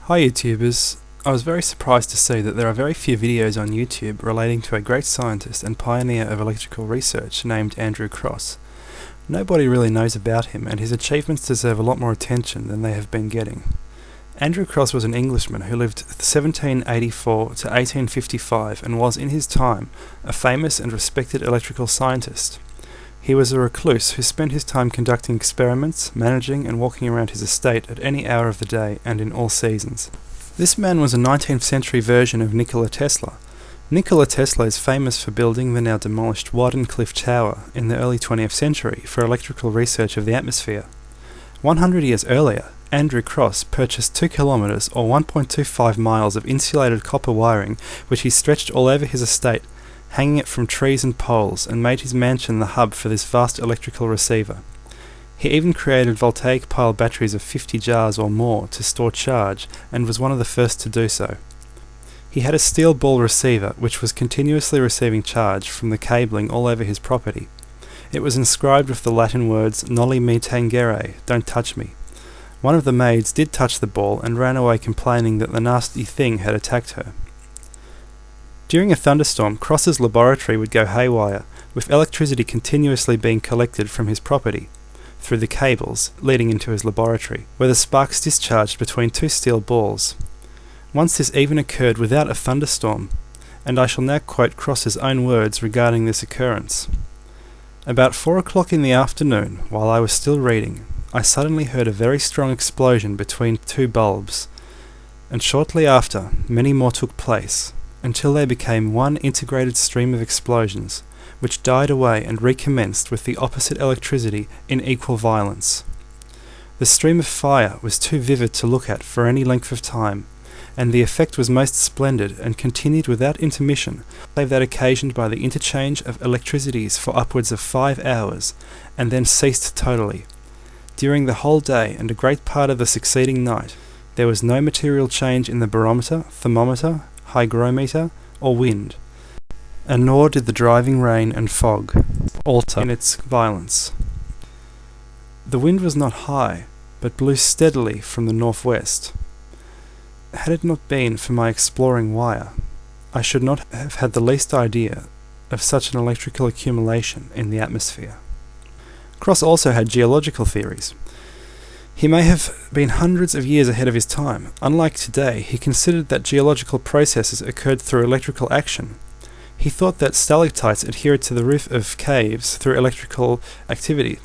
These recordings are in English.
Hi YouTubers. I was very surprised to see that there are very few videos on YouTube relating to a great scientist and pioneer of electrical research named Andrew Crosse. Nobody really knows about him, and his achievements deserve a lot more attention than they have been getting. Andrew Crosse was an Englishman who lived 1784 to 1855 and was, in his time, a famous and respected electrical scientist. He was a recluse who spent his time conducting experiments, managing and walking around his estate at any hour of the day and in all seasons. This man was a 19th century version of Nikola Tesla. Nikola Tesla is famous for building the now demolished Wardenclyffe Tower in the early 20th century for electrical research of the atmosphere. 100 years earlier, Andrew Crosse purchased 2 kilometres or 1.25 miles of insulated copper wiring which he stretched all over his estate, hanging it from trees and poles, and made his mansion the hub for this vast electrical receiver. He even created voltaic pile batteries of 50 jars or more to store charge, and was one of the first to do so. He had a steel ball receiver which was continuously receiving charge from the cabling all over his property. It was inscribed with the Latin words "Noli me tangere," don't touch me. One of the maids did touch the ball and ran away complaining that the nasty thing had attacked her. During a thunderstorm, Crosse's laboratory would go haywire, with electricity continuously being collected from his property through the cables leading into his laboratory, where the sparks discharged between 2 steel balls. Once this even occurred without a thunderstorm, and I shall now quote Crosse's own words regarding this occurrence. "About 4 o'clock in the afternoon, while I was still reading, I suddenly heard a very strong explosion between 2 bulbs, and shortly after many more took place, until they became one integrated stream of explosions, which died away and recommenced with the opposite electricity in equal violence. The stream of fire was too vivid to look at for any length of time, and the effect was most splendid and continued without intermission, save that occasioned by the interchange of electricities for upwards of 5 hours, and then ceased totally. During the whole day and a great part of the succeeding night, there was no material change in the barometer, thermometer, hygrometer, or wind, and nor did the driving rain and fog alter in its violence. The wind was not high, but blew steadily from the northwest. Had it not been for my exploring wire, I should not have had the least idea of such an electrical accumulation in the atmosphere." Crosse also had geological theories. He may have been hundreds of years ahead of his time. Unlike today, he considered that geological processes occurred through electrical action. He thought that stalactites adhered to the roof of caves through electrical activity.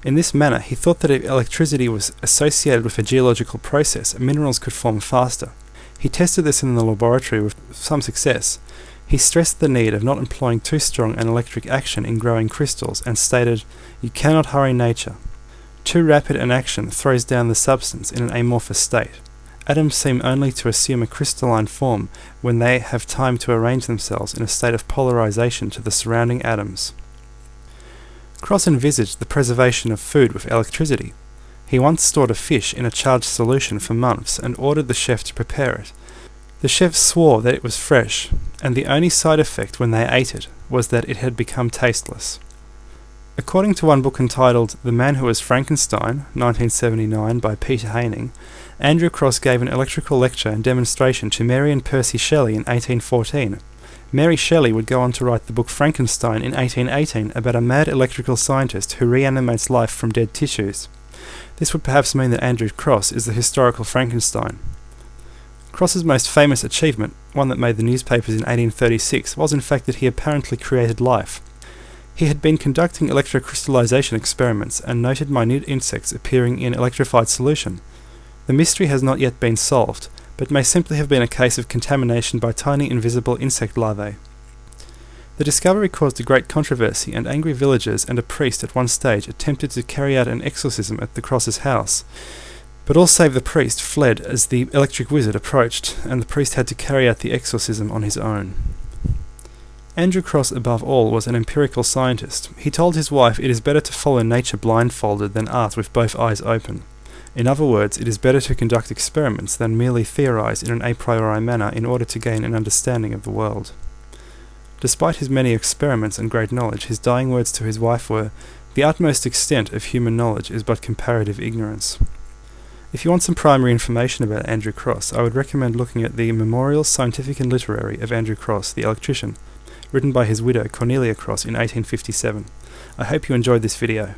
In this manner, he thought that if electricity was associated with a geological process, minerals could form faster. He tested this in the laboratory with some success. He stressed the need of not employing too strong an electric action in growing crystals, and stated, "You cannot hurry nature. Too rapid an action throws down the substance in an amorphous state. Atoms seem only to assume a crystalline form when they have time to arrange themselves in a state of polarization to the surrounding atoms." Crosse envisaged the preservation of food with electricity. He once stored a fish in a charged solution for months and ordered the chef to prepare it. The chef swore that it was fresh, and the only side effect when they ate it was that it had become tasteless. According to one book entitled The Man Who Was Frankenstein, 1979, by Peter Haining, Andrew Crosse gave an electrical lecture and demonstration to Mary and Percy Shelley in 1814. Mary Shelley would go on to write the book Frankenstein in 1818 about a mad electrical scientist who reanimates life from dead tissues. This would perhaps mean that Andrew Crosse is the historical Frankenstein. Crosse's most famous achievement, one that made the newspapers in 1836, was in fact that he apparently created life. He had been conducting electrocrystallization experiments and noted minute insects appearing in electrified solution. The mystery has not yet been solved, but may simply have been a case of contamination by tiny invisible insect larvae. The discovery caused a great controversy, and angry villagers and a priest at one stage attempted to carry out an exorcism at the Crosse's house, but all save the priest fled as the electric wizard approached, and the priest had to carry out the exorcism on his own. Andrew Crosse, above all, was an empirical scientist. He told his wife it is better to follow nature blindfolded than art with both eyes open. In other words, it is better to conduct experiments than merely theorize in an a priori manner in order to gain an understanding of the world. Despite his many experiments and great knowledge, his dying words to his wife were, "The utmost extent of human knowledge is but comparative ignorance." If you want some primary information about Andrew Crosse, I would recommend looking at the Memorials Scientific and Literary of Andrew Crosse, the electrician, written by his widow Cornelia Crosse in 1857. I hope you enjoyed this video.